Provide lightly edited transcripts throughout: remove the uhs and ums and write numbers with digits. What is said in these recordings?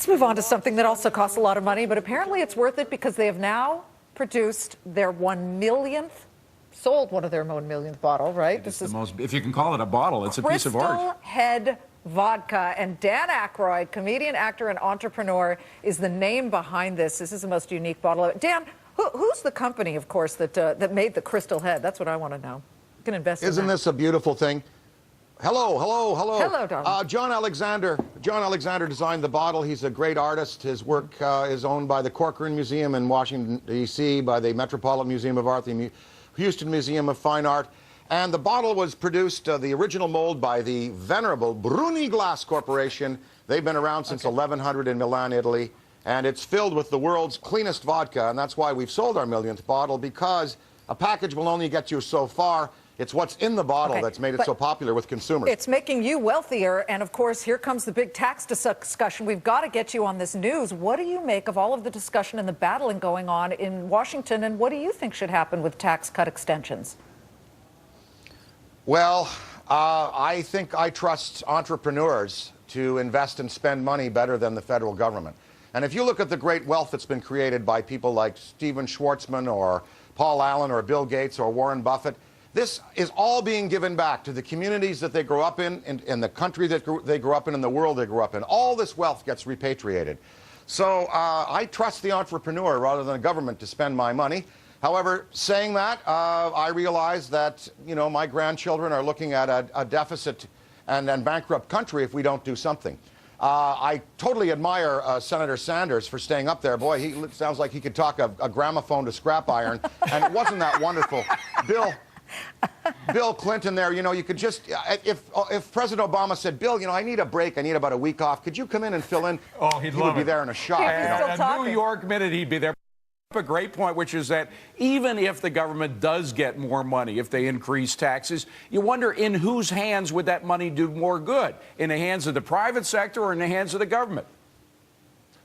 Let's move on to something that also costs a lot of money, but apparently it's worth it because they have now produced their 1 millionth, sold one of their 1 millionth bottle, right? This is the most, if you can call it a bottle, it's a piece of art. Crystal Head Vodka. And Dan Aykroyd, comedian, actor, and entrepreneur, is the name behind this. This is the most unique bottle. Dan, who's the company, of course, that made the Crystal Head? That's what I want to know. You can invest in that. Isn't this a beautiful thing? Hello. Hello, darling. John Alexander designed the bottle. He's a great artist. His work is owned by the Corcoran Museum in Washington, D.C., by the Metropolitan Museum of Art, the Houston Museum of Fine Art. And the bottle was produced, the original mold, by the venerable Bruni Glass Corporation. They've been around since 1100 in Milan, Italy. And it's filled with the world's cleanest vodka. And that's why we've sold our millionth bottle, because a package will only get you so far. It's what's in the bottle that's made it so popular with consumers. It's making you wealthier. And, of course, here comes the big tax discussion. We've got to get you on this news. What do you make of all of the discussion and the battling going on in Washington? And what do you think should happen with tax cut extensions? Well, I think I trust entrepreneurs to invest and spend money better than the federal government. And if you look at the great wealth that's been created by people like Steven Schwartzman or Paul Allen or Bill Gates or Warren Buffett, this is all being given back to the communities that they grew up in the country that they grew up in the world they grew up in. All this wealth gets repatriated. So I trust the entrepreneur rather than the government to spend my money. However, saying that, I realize that, you know, my grandchildren are looking at a deficit and bankrupt country if we don't do something. I totally admire Senator Sanders for staying up there. Boy, he sounds like he could talk a gramophone to scrap iron, and it wasn't that wonderful. Bill Clinton there, you know, you could just, if President Obama said, Bill, you know, I need a break, I need about a week off, could you come in and fill in? Oh, he would be there in a shot. Yeah, you know? A New York minute, he'd be there. A great point, which is that even if the government does get more money, if they increase taxes, you wonder in whose hands would that money do more good? In the hands of the private sector or in the hands of the government?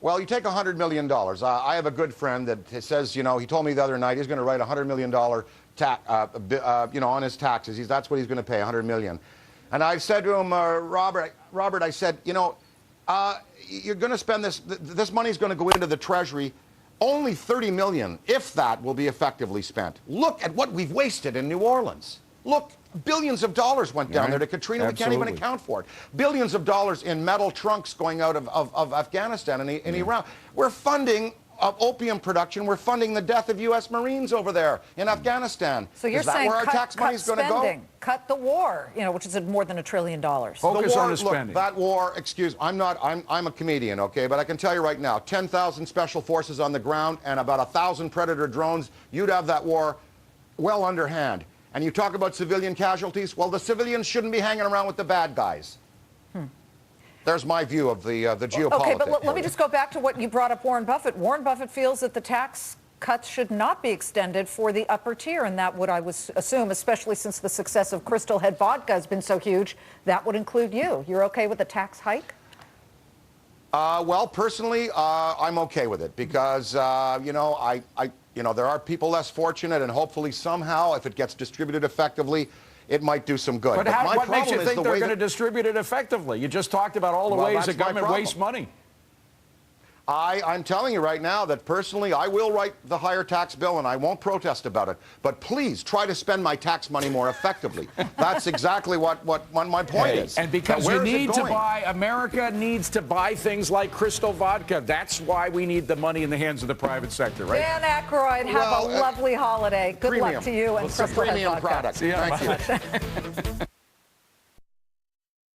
Well, you take $100 million. I have a good friend that says, you know, he told me the other night he's going to write a $100 million you know, on his taxes. That's what he's going to pay, $100 million. And I said to him, Robert, I said, you know, you're going to spend this money's going to go into the Treasury. Only $30 million, if that, will be effectively spent. Look at what we've wasted in New Orleans. Look, billions of dollars went down there to Katrina. Absolutely. We can't even account for it. Billions of dollars in metal trunks going out of Afghanistan and Iran. We're funding opium production. We're funding the death of U.S. Marines over there in Afghanistan. So you're Is that saying where our tax money's going to go? Cut the war, you know, which is more than $1 trillion. Focus on the spending. Look, that war, I'm a comedian, okay, but I can tell you right now, 10,000 special forces on the ground and about 1,000 Predator drones, you'd have that war well underhand. And you talk about civilian casualties, well, the civilians shouldn't be hanging around with the bad guys. There's my view of the geopolitics. Okay, but let me just go back to what you brought up, Warren Buffett. Warren Buffett feels that the tax cuts should not be extended for the upper tier, and that would, I would assume, especially since the success of Crystal Head Vodka has been so huge, that would include you. You're okay with the tax hike? Well, personally, I'm okay with it because, you know, you know, there are people less fortunate, and hopefully somehow, if it gets distributed effectively, it might do some good. But what makes you think they're going to distribute it effectively? You just talked about all the ways the government wastes money. I'm telling you right now that personally I will write the higher tax bill and I won't protest about it. But please try to spend my tax money more effectively. That's exactly what my point is. And because you need to buy, America needs to buy things like Crystal Vodka. That's why we need the money in the hands of the private sector, right? Dan Aykroyd, have a lovely holiday. Good luck to you and Crystal Head Vodka. Product. See you. Thank you.